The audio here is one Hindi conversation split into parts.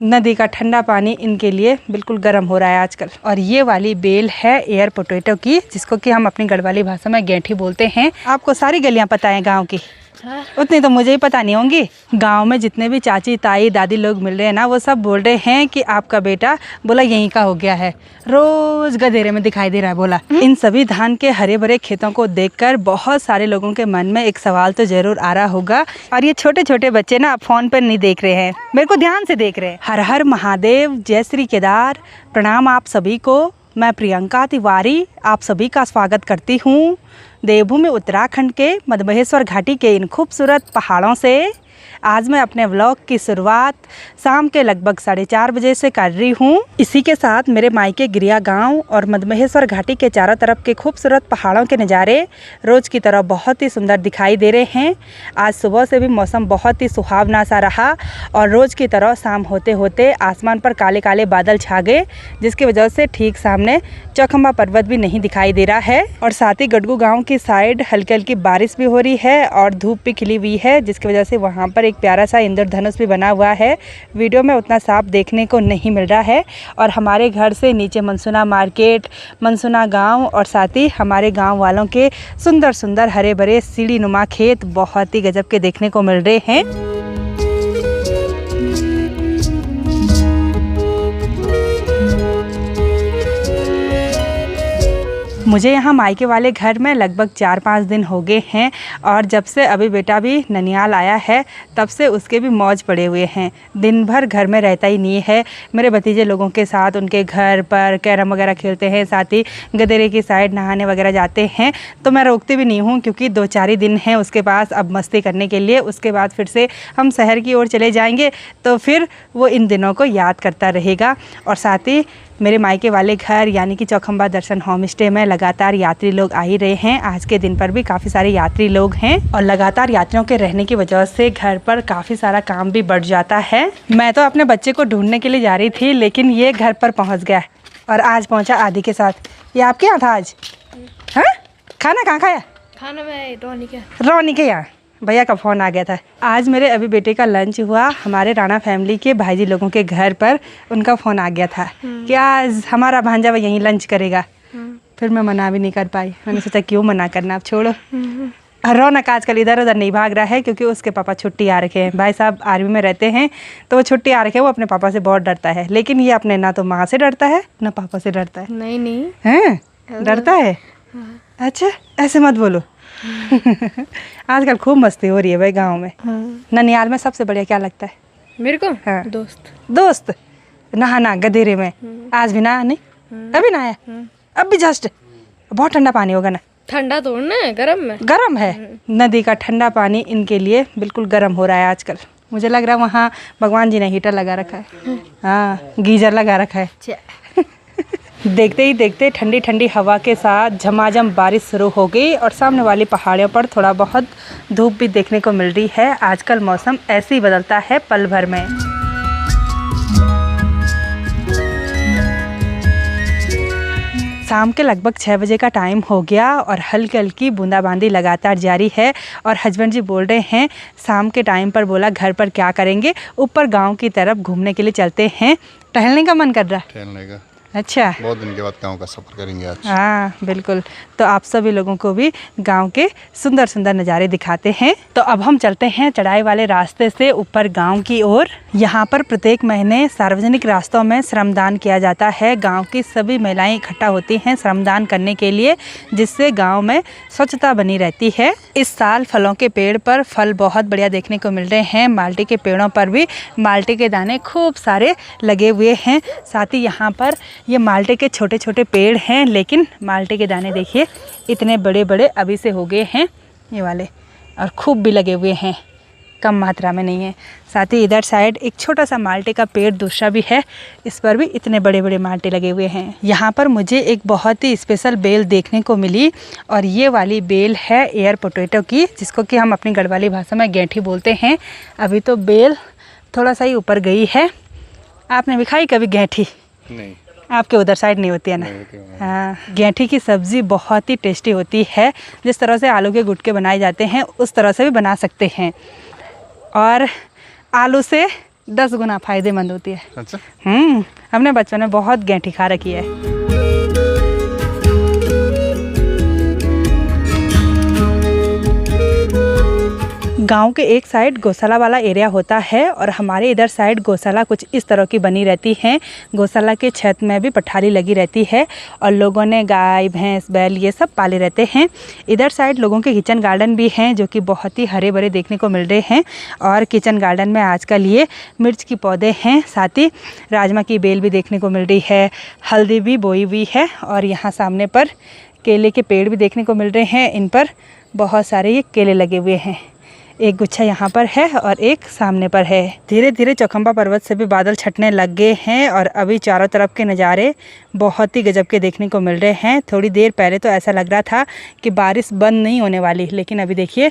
नदी का ठंडा पानी इनके लिए बिल्कुल गर्म हो रहा है आजकल। और ये वाली बेल है एयर पोटैटो की, जिसको कि हम अपनी गढ़वाली भाषा में गेंठी बोलते हैं। आपको सारी गलियां पता है गांव की? उतनी तो मुझे ही पता नहीं होंगी। गांव में जितने भी चाची ताई दादी लोग मिल रहे हैं ना, वो सब बोल रहे हैं कि आपका बेटा बोला यहीं का हो गया है, रोज गधेरे में दिखाई दे रहा है बोला। इन सभी धान के हरे भरे खेतों को देखकर बहुत सारे लोगों के मन में एक सवाल तो जरूर आ रहा होगा। और ये छोटे छोटे बच्चे ना फोन पर नहीं देख रहे हैं, मेरे को ध्यान से देख रहे हैं। हर हर महादेव, जय श्री केदार, प्रणाम आप सभी को। मैं प्रियंका तिवारी आप सभी का स्वागत करती हूँ देवभूमि उत्तराखंड के मधमहेश्वर घाटी के इन खूबसूरत पहाड़ों से। आज मैं अपने व्लॉग की शुरुआत शाम के लगभग 4:30 बजे से कर रही हूँ। इसी के साथ मेरे मायके गिरिया गांव और मधमहेश्वर घाटी के चारों तरफ के खूबसूरत पहाड़ों के नज़ारे रोज़ की तरह बहुत ही सुंदर दिखाई दे रहे हैं। आज सुबह से भी मौसम बहुत ही सुहावना सा रहा और रोज़ की तरह शाम होते होते आसमान पर काले काले बादल छा गए, जिसकी वजह से ठीक सामने चौखंबा पर्वत भी नहीं दिखाई दे रहा है। और साथ ही गड़गू गाँव की साइड हल्की हल्की बारिश भी हो रही है और धूप भी खिली हुई है, जिसकी वजह से वहाँ पर एक प्यारा सा इंद्रधनुष भी बना हुआ है। वीडियो में उतना साफ देखने को नहीं मिल रहा है। और हमारे घर से नीचे मनसुना मार्केट, मनसुना गांव और साथ ही हमारे गांव वालों के सुंदर सुंदर हरे भरे सीढ़ी नुमा खेत बहुत ही गजब के देखने को मिल रहे हैं। मुझे यहाँ मायके वाले घर में लगभग 4-5 दिन हो गए हैं और जब से अभी बेटा भी ननिहाल आया है तब से उसके भी मौज पड़े हुए हैं। दिन भर घर में रहता ही नहीं है। मेरे भतीजे लोगों के साथ उनके घर पर कैरम वगैरह खेलते हैं, साथ ही गदेरे की साइड नहाने वगैरह जाते हैं। तो मैं रोकती भी नहीं हूँ क्योंकि 2-4 ही दिन हैं उसके पास अब मस्ती करने के लिए। उसके बाद फिर से हम शहर की ओर चले जाएंगे तो फिर वो इन दिनों को याद करता रहेगा। और साथ ही मेरे मायके वाले घर यानी कि चौखंबा दर्शन होम स्टे में लगातार यात्री लोग आ ही रहे हैं। आज के दिन पर भी काफ़ी सारे यात्री लोग हैं और लगातार यात्रियों के रहने की वजह से घर पर काफ़ी सारा काम भी बढ़ जाता है। मैं तो अपने बच्चे को ढूंढने के लिए जा रही थी, लेकिन ये घर पर पहुंच गया और आज पहुंचा आदि के साथ। ये आपके यहाँ था आज? हाँ, खाना कहाँ खाया? खाना में रोनी के यहाँ। भैया का फ़ोन आ गया था। आज मेरे अभी बेटे का लंच हुआ हमारे राणा फैमिली के भाईजी लोगों के घर पर। उनका फ़ोन आ गया था कि आज हमारा भांजा यहीं लंच करेगा। फिर मैं मना भी नहीं कर पाई। मैंने सोचा क्यों मना करना, अब छोड़ो। रौनक आजकल इधर उधर नहीं भाग रहा है क्योंकि उसके पापा छुट्टी आ रखे हैं। भाई साहब आर्मी में रहते हैं तो वो छुट्टी आ रखे हैं। वो अपने पापा से बहुत डरता है, लेकिन ये अपने ना तो माँ से डरता है ना पापा से डरता है। नहीं हैं, डरता है? अच्छा, ऐसे मत बोलो। आजकल खूब मस्ती हो रही है भाई गांव में। ननिहाल में सबसे बढ़िया क्या लगता है मेरे को? हाँ। दोस्त नहाना गधेरे में। आज भी नहा नहीं? अभी नहाया? अब भी जस्ट? बहुत ठंडा पानी होगा ना? ठंडा तो है, गरम है। नदी का ठंडा पानी इनके लिए बिल्कुल गर्म हो रहा है आजकल। मुझे लग रहा है वहाँ भगवान जी ने हीटर लगा रखा है। हाँ, गीजर लगा रखा है। देखते ही देखते ठंडी ठंडी हवा के साथ झमाझम बारिश शुरू हो गई और सामने वाली पहाड़ियों पर थोड़ा बहुत धूप भी देखने को मिल रही है। आजकल मौसम ऐसे ही बदलता है पल भर में। शाम के लगभग 6 बजे का टाइम हो गया और हल्की हल्की बूंदाबांदी लगातार जारी है। और हस्बैंड जी बोल रहे हैं शाम के टाइम पर बोला घर पर क्या करेंगे, ऊपर गांव की तरफ घूमने के लिए चलते हैं। टहलने का मन कर रहा है? टहलने का। अच्छा, बहुत दिन के बाद गांव का सफ़र करेंगे आज। हाँ बिल्कुल। तो आप सभी लोगों को भी गांव के सुंदर सुंदर नज़ारे दिखाते हैं। तो अब हम चलते हैं चढ़ाई वाले रास्ते से ऊपर गांव की ओर। यहाँ पर प्रत्येक महीने सार्वजनिक रास्तों में श्रमदान किया जाता है। गांव की सभी महिलाएं इकट्ठा होती हैं श्रमदान करने के लिए, जिससे गांव में स्वच्छता बनी रहती है। इस साल फलों के पेड़ पर फल बहुत बढ़िया देखने को मिल रहे हैं। माल्टे के पेड़ों पर भी माल्टे के दाने खूब सारे लगे हुए हैं। साथ ही यहाँ पर ये माल्टे के छोटे छोटे पेड़ हैं, लेकिन माल्टे के दाने देखिए इतने बड़े बड़े अभी से हो गए हैं ये वाले, और खूब भी लगे हुए हैं, कम मात्रा में नहीं है। साथ ही इधर साइड एक छोटा सा माल्टे का पेड़ दूसरा भी है, इस पर भी इतने बड़े बड़े माल्टे लगे हुए हैं। यहाँ पर मुझे एक बहुत ही स्पेशल बेल देखने को मिली और ये वाली बेल है एयर पोटैटो की, जिसको कि हम अपनी गढ़वाली भाषा में गेंठी बोलते हैं। अभी तो बेल थोड़ा सा ही ऊपर गई है। आपने भी खाई कभी गेंठी? नहीं। आपके उधर साइड नहीं होती है ना? हाँ, गेंठी की सब्ज़ी बहुत ही टेस्टी होती है। जिस तरह से आलू के गुटके बनाए जाते हैं उस तरह से भी बना सकते हैं। और आलू से 10 गुना फायदेमंद होती है। अच्छा। हमने बचपन में बहुत गेंठी खा रखी है। गांव के एक साइड गौशाला वाला एरिया होता है और हमारे इधर साइड गौशाला कुछ इस तरह की बनी रहती हैं। गौशाला के छत में भी पठारी लगी रहती है और लोगों ने गाय भैंस बैल ये सब पाले रहते हैं। इधर साइड लोगों के किचन गार्डन भी हैं जो कि बहुत ही हरे भरे देखने को मिल रहे हैं। और किचन गार्डन में आजकल ये मिर्च की पौधे हैं, साथ ही राजमा की बेल भी देखने को मिल रही है, हल्दी भी बोई हुई है और यहाँ सामने पर केले के पेड़ भी देखने को मिल रहे हैं। इन पर बहुत सारे ये केले लगे हुए हैं। एक गुच्छा यहाँ पर है और एक सामने पर है। धीरे धीरे चौखंबा पर्वत से भी बादल छटने लग गए हैं और अभी चारों तरफ के नज़ारे बहुत ही गजब के देखने को मिल रहे हैं। थोड़ी देर पहले तो ऐसा लग रहा था कि बारिश बंद नहीं होने वाली, लेकिन अभी देखिए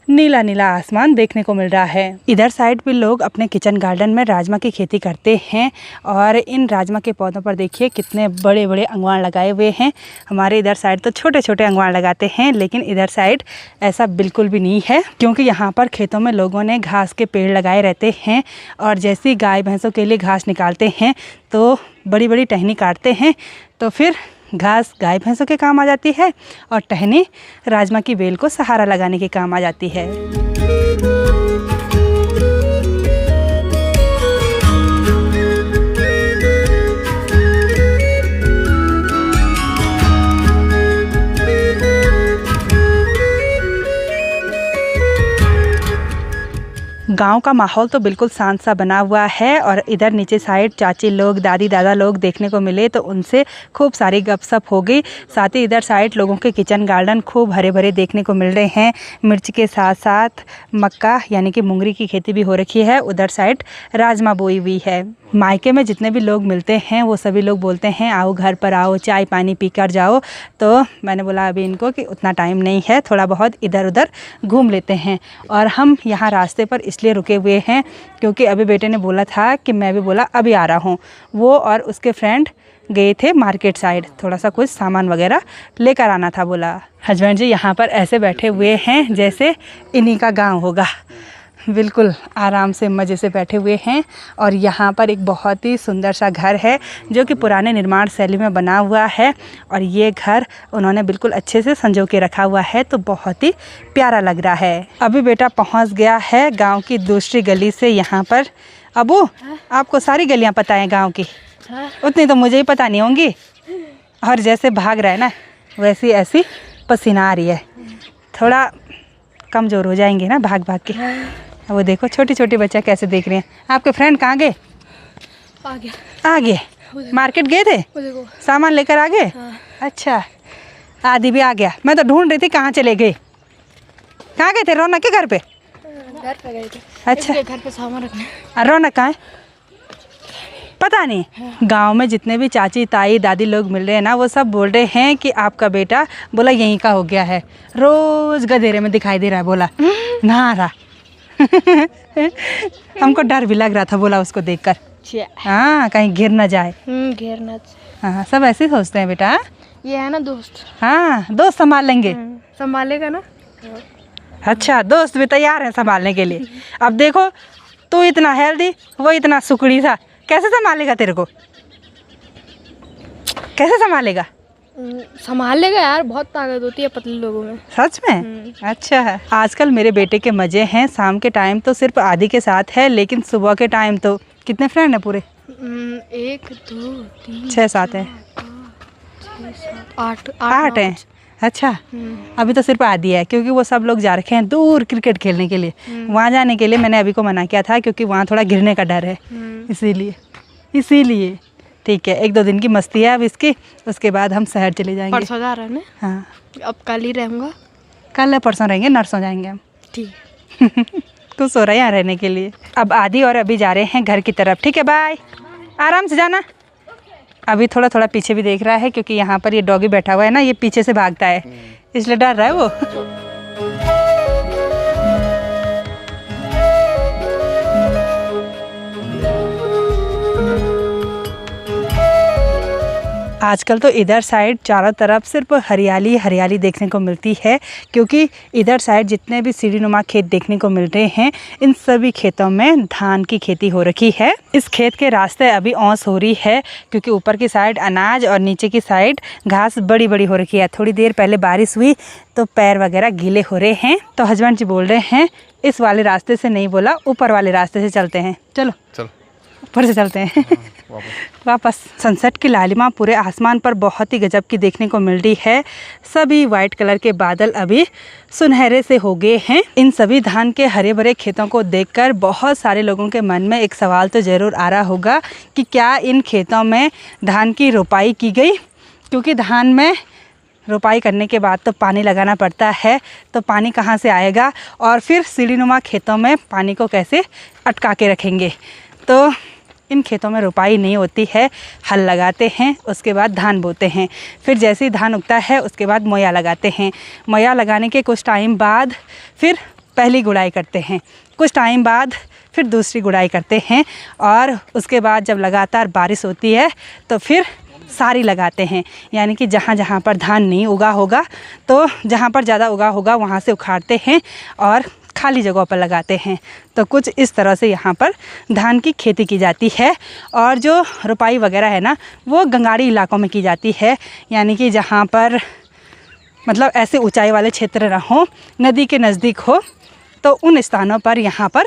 नीला नीला आसमान देखने को मिल रहा है। इधर साइड भी लोग अपने किचन गार्डन में राजमा की खेती करते हैं और इन राजमा के पौधों पर देखिए कितने बड़े बड़े अंगवार लगाए हुए हैं। हमारे इधर साइड तो छोटे छोटे अंगवार लगाते हैं, लेकिन इधर साइड ऐसा बिल्कुल भी नहीं है, क्योंकि यहाँ पर खेतों में लोगों ने घास के पेड़ लगाए रहते हैं और जैसे ही गाय भैंसों के लिए घास निकालते हैं तो बड़ी बड़ी टहनी काटते हैं, तो फिर घास गाय भैंसों के काम आ जाती है और टहनी राजमा की बेल को सहारा लगाने के काम आ जाती है। गांव का माहौल तो बिल्कुल शांत सा बना हुआ है और इधर नीचे साइड चाची लोग दादी दादा लोग देखने को मिले तो उनसे खूब सारी गपशप हो गई। साथ ही इधर साइड लोगों के किचन गार्डन खूब हरे भरे देखने को मिल रहे हैं। मिर्च के साथ साथ मक्का यानी कि मुंगरी की खेती भी हो रखी है। उधर साइड राजमा बोई हुई है। मायके में जितने भी लोग मिलते हैं वो सभी लोग बोलते हैं आओ घर पर आओ, चाय पानी पी कर जाओ। तो मैंने बोला अभी इनको कि उतना टाइम नहीं है, थोड़ा बहुत इधर उधर घूम लेते हैं। और हम यहाँ रास्ते पर इसलिए रुके हुए हैं क्योंकि अभी बेटे ने बोला था कि मैं भी बोला अभी आ रहा हूँ। वो और उसके फ्रेंड गए थे मार्केट साइड, थोड़ा सा कुछ सामान वगैरह लेकर आना था। बोला हस्बैंड जी यहाँ पर ऐसे बैठे हुए हैं जैसे इन्हीं का गाँव होगा, बिल्कुल आराम से मज़े से बैठे हुए हैं। और यहाँ पर एक बहुत ही सुंदर सा घर है जो कि पुराने निर्माण शैली में बना हुआ है और ये घर उन्होंने बिल्कुल अच्छे से संजो के रखा हुआ है, तो बहुत ही प्यारा लग रहा है। अभी बेटा पहुँच गया है गांव की दूसरी गली से यहाँ पर। अबू आपको सारी गलियाँ पता हैं गाँव की? उतनी तो मुझे ही पता नहीं होंगी। और जैसे भाग रहा है ना वैसी ऐसी पसीना आ रही है, थोड़ा कमज़ोर हो जाएंगे ना भाग भाग के। वो देखो छोटी छोटी बच्चा कैसे देख रहे हैं। आपके फ्रेंड कहाँ गए? आ गए मार्केट गए थे, सामान लेकर आ गए। अच्छा आदि भी आ गया। मैं तो ढूंढ रही थी कहाँ चले गए। कहाँ गए थे? रौनक के घर पे? घर पे गए थे। अच्छा घर पे सामान रखने। रौनक कहाँ है पता नहीं। गांव में जितने भी चाची ताई दादी लोग मिल रहे हैं ना वो सब बोल रहे हैं कि आपका बेटा बोला यहीं का हो गया है, रोज़ गधेरे में दिखाई दे रहा है। बोला नहा रहा हमको डर भी लग रहा था बोला उसको देखकर। हाँ कहीं गिर ना जाए। गिरना। हाँ सब ऐसे ही सोचते हैं बेटा। ये है ना दोस्त। हाँ दोस्त संभाल लेंगे। संभालेगा ना। अच्छा दोस्त भी तैयार हैं संभालने के लिए। अब देखो तू इतना हेल्दी वो इतना सुकड़ी सा, कैसे संभालेगा? तेरे को कैसे संभालेगा? संभाल लेगा यार, बहुत ताकत होती है पतले लोगों में। सच में? अच्छा है। आजकल मेरे बेटे के मज़े हैं। शाम के टाइम तो सिर्फ आदि के साथ है, लेकिन सुबह के टाइम तो कितने फ्रेंड हैं पूरे? 1 2 3 6 7 है। 8 हैं। अच्छा अभी तो सिर्फ आदि है क्योंकि वो सब लोग जा रखे हैं दूर क्रिकेट खेलने के लिए। वहाँ जाने के लिए मैंने अभी को मना किया था क्योंकि वहाँ थोड़ा गिरने का डर है, इसीलिए ठीक है। 1-2 दिन की मस्ती है अब इसकी, उसके बाद हम शहर चले जाएंगे। परसों जा रहे हैं। हाँ अब कल ही रहूँगा। कल या परसों रहेंगे, नरसों जाएंगे हम। ठीक कुछ हो रहा है यहाँ रहने के लिए। अब आदि और अभी जा रहे हैं घर की तरफ। ठीक है बाय, आराम से जाना। अभी थोड़ा थोड़ा पीछे भी देख रहा है क्योंकि यहाँ पर ये डॉगी बैठा हुआ है ना, ये पीछे से भागता है इसलिए डर रहा है वो। आजकल तो इधर साइड चारों तरफ सिर्फ हरियाली हरियाली देखने को मिलती है, क्योंकि इधर साइड जितने भी सीढ़ीनुमा खेत देखने को मिल रहे हैं इन सभी खेतों में धान की खेती हो रखी है। इस खेत के रास्ते अभी औंस हो रही है, क्योंकि ऊपर की साइड अनाज और नीचे की साइड घास बड़ी बड़ी हो रखी है। थोड़ी देर पहले बारिश हुई तो पैर वगैरह गीले हो रहे हैं। तो हस्बैंड जी बोल रहे हैं इस वाले रास्ते से नहीं, बोला ऊपर वाले रास्ते से चलते हैं। चलो चल ऊपर से चलते हैं। वापस सनसेट की लालिमा पूरे आसमान पर बहुत ही गजब की देखने को मिल रही है। सभी वाइट कलर के बादल अभी सुनहरे से हो गए हैं। इन सभी धान के हरे भरे खेतों को देखकर बहुत सारे लोगों के मन में एक सवाल तो ज़रूर आ रहा होगा कि क्या इन खेतों में धान की रोपाई की गई, क्योंकि धान में रोपाई करने के बाद तो पानी लगाना पड़ता है, तो पानी कहाँ से आएगा और फिर सीढ़ीनुमा खेतों में पानी को कैसे अटका के रखेंगे। तो इन खेतों में रोपाई नहीं होती है, हल लगाते हैं, उसके बाद धान बोते हैं, फिर जैसे ही धान उगता है उसके बाद मोया लगाते हैं। मोया लगाने के कुछ टाइम बाद फिर पहली गुड़ाई करते हैं, कुछ टाइम बाद फिर दूसरी गुड़ाई करते हैं, और उसके बाद जब लगातार बारिश होती है तो फिर सारी लगाते हैं। यानी कि जहाँ जहाँ पर धान नहीं उगा होगा तो जहाँ पर ज़्यादा उगा होगा वहाँ से उखाड़ते हैं और खाली जगहों पर लगाते हैं। तो कुछ इस तरह से यहाँ पर धान की खेती की जाती है। और जो रोपाई वगैरह है ना, वो गंगाड़ी इलाकों में की जाती है, यानी कि जहाँ पर मतलब ऐसे ऊंचाई वाले क्षेत्र ना हो, नदी के नज़दीक हो, तो उन स्थानों पर यहाँ पर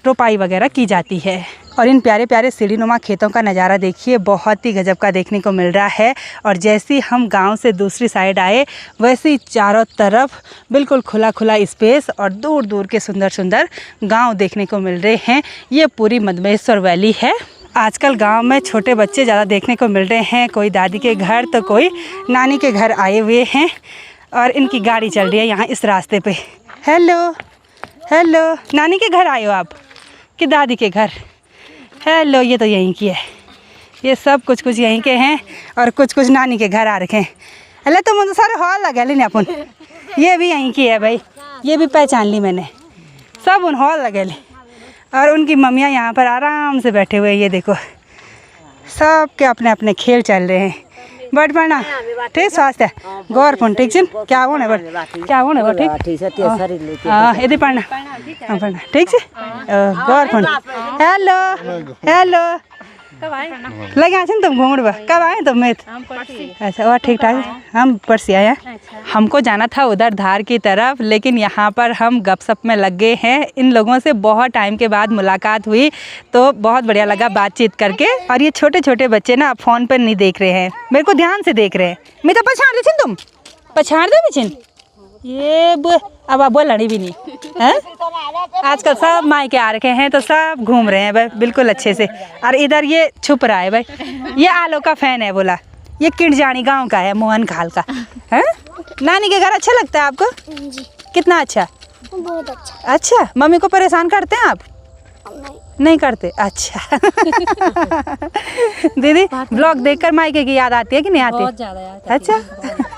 रोपाई वगैरह की जाती है। और इन प्यारे प्यारे सीढ़ीनुमा खेतों का नज़ारा देखिए, बहुत ही गजब का देखने को मिल रहा है। और जैसे ही हम गांव से दूसरी साइड आए वैसे ही चारों तरफ बिल्कुल खुला खुला स्पेस और दूर दूर के सुंदर सुंदर गांव देखने को मिल रहे हैं। ये पूरी मधमेश्वर वैली है। आजकल गांव में छोटे बच्चे ज़्यादा देखने को मिल रहे हैं, कोई दादी के घर तो कोई नानी के घर आए हुए हैं, और इनकी गाड़ी चल रही है यहाँ इस रास्ते पे। हेलो हेलो, नानी के घर आए हो आप कि दादी के घर? हेलो, ये तो यहीं की है, ये सब कुछ कुछ यहीं के हैं और कुछ कुछ नानी के घर आ रखे हैं। अरे तो मुझे सारे हॉल लगे लेने अपन, ये भी यहीं की है भाई, ये भी पहचान ली मैंने, सब उन हॉल लगे ले। और उनकी मम्मियाँ यहाँ पर आराम से बैठे हुए हैं, ये देखो सब के अपने अपने खेल चल रहे हैं। बट पढ़ना ठीक, स्वास्थ्य गौर फोन ठीक से क्या होने बट क्या होने बट ठीक, हाँ यदि पढ़ना पढ़ना ठीक से गौर फोन। हेलो हेलो, लगे आए तुम घूमड़ कब आए तुम? मैं अच्छा और ठीक ठाक, हम परसी आए हैं। हमको जाना था उधर धार की तरफ, लेकिन यहाँ पर हम गपशप में लग गए हैं। इन लोगों से बहुत टाइम के बाद मुलाकात हुई तो बहुत बढ़िया लगा बातचीत करके। और ये छोटे छोटे बच्चे ना फ़ोन पर नहीं देख रहे हैं, मेरे को ध्यान से देख रहे हैं। मैं तो पछाड़ ले तुम पछाड़ दे बिचिन ये अब आप बोलनी भी नहीं है। आजकल सब मायके आ रखे हैं तो सब घूम रहे हैं भाई बिल्कुल अच्छे से। और इधर ये छुप रहा है भाई, ये आलो का फैन है, बोला ये किड़जानी गांव का है, मोहन खाल का है। नानी के घर अच्छा लगता है आपको? कितना अच्छा? बहुत अच्छा। अच्छा, मम्मी को परेशान करते हैं आप? नहीं करते, अच्छा। दीदी ब्लॉग देखकर मायके की याद आती है कि नहीं आती? बहुत ज़्यादा याद आती अच्छा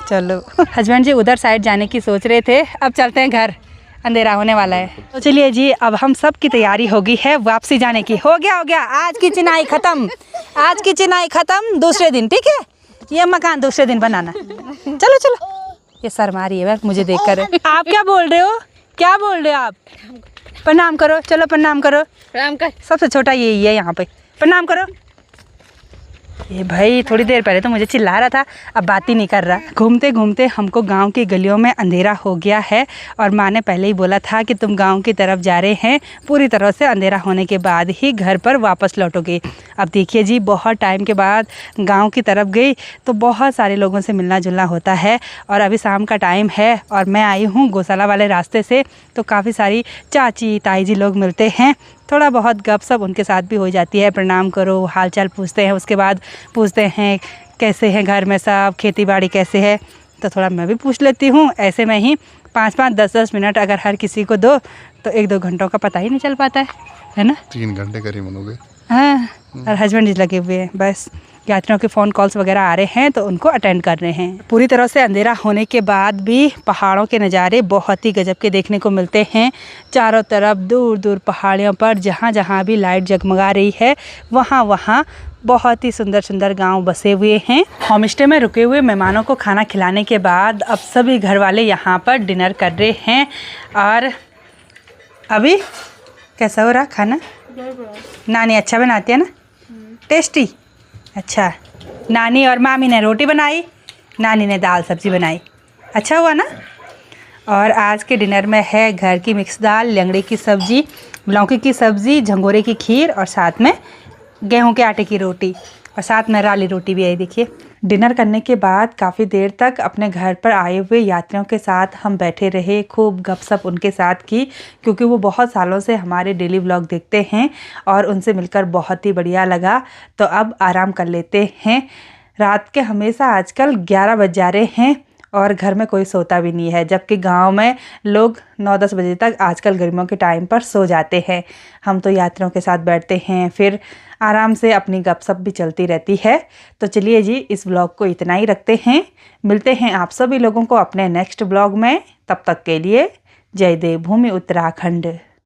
चलो, हस्बैंड जी उधर साइड जाने की सोच रहे थे, अब चलते हैं घर, अंधेरा होने वाला है। तो चलिए जी, अब हम सब की तैयारी होगी है वापसी जाने की। हो गया आज की चिनाई खत्म, आज की चिनाई खत्म, दूसरे दिन ठीक है, ये मकान दूसरे दिन बनाना। चलो चलो, ये शर्मा रही है मुझे देखकर। आप क्या बोल रहे हो, क्या बोल रहे हो आप? प्रणाम करो, चलो प्रणाम करो, प्रणाम कर। सबसे छोटा यही है यहाँ पे, प्रणाम करो। ये भाई थोड़ी देर पहले तो मुझे चिल्ला रहा था, अब बात ही नहीं कर रहा। घूमते घूमते हमको गांव की गलियों में अंधेरा हो गया है, और माँ ने पहले ही बोला था कि तुम गांव की तरफ जा रहे हैं, पूरी तरह से अंधेरा होने के बाद ही घर पर वापस लौटोगे। अब देखिए जी, बहुत टाइम के बाद गांव की तरफ गई तो बहुत सारे लोगों से मिलना जुलना होता है। और अभी शाम का टाइम है और मैं आई हूँ गौशाला वाले रास्ते से, तो काफ़ी सारी चाची ताई जी लोग मिलते हैं, थोड़ा बहुत गपशप उनके साथ भी हो जाती है। प्रणाम करो, हालचाल पूछते हैं, उसके बाद पूछते हैं कैसे हैं घर में सब, खेती बाड़ी कैसे है, तो थोड़ा मैं भी पूछ लेती हूँ। ऐसे में ही 5-5, 10-10 मिनट अगर हर किसी को दो तो 1-2 घंटों का पता ही नहीं चल पाता है ना? 3 घंटे करीबन हो गए। हाँ, और हस्बैंड जी लगे हुए हैं बस। यात्रियों के फ़ोन कॉल्स वगैरह आ रहे हैं तो उनको अटेंड कर रहे हैं। पूरी तरह से अंधेरा होने के बाद भी पहाड़ों के नज़ारे बहुत ही गजब के देखने को मिलते हैं। चारों तरफ दूर दूर पहाड़ियों पर जहाँ जहाँ भी लाइट जगमगा रही है वहाँ वहाँ बहुत ही सुंदर सुंदर गांव बसे हुए हैं। होम स्टे में रुके हुए मेहमानों को खाना खिलाने के बाद अब सभी घर वाले यहाँ पर डिनर कर रहे हैं। और अभी कैसा हो रहा खाना? नानी अच्छा बनाती है ना, टेस्टी। अच्छा, नानी और मामी ने रोटी बनाई, नानी ने दाल सब्जी बनाई। अच्छा हुआ ना। और आज के डिनर में है घर की मिक्स दाल, लंगड़े की सब्जी, लौकी की सब्जी, झंगोरे की खीर और साथ में गेहूं के आटे की रोटी और साथ में राली रोटी भी आई। देखिए, डिनर करने के बाद काफ़ी देर तक अपने घर पर आए हुए यात्रियों के साथ हम बैठे रहे, खूब गपशप उनके साथ की, क्योंकि वो बहुत सालों से हमारे डेली व्लॉग देखते हैं और उनसे मिलकर बहुत ही बढ़िया लगा। तो अब आराम कर लेते हैं। रात के हमेशा आजकल 11 बज जा रहे हैं और घर में कोई सोता भी नहीं है, जबकि गांव में लोग 9-10 बजे तक आजकल गर्मियों के टाइम पर सो जाते हैं। हम तो यात्रियों के साथ बैठते हैं, फिर आराम से अपनी गपशप भी चलती रहती है। तो चलिए जी, इस ब्लॉग को इतना ही रखते हैं। मिलते हैं आप सभी लोगों को अपने नेक्स्ट ब्लॉग में। तब तक के लिए जय देवभूमि उत्तराखंड।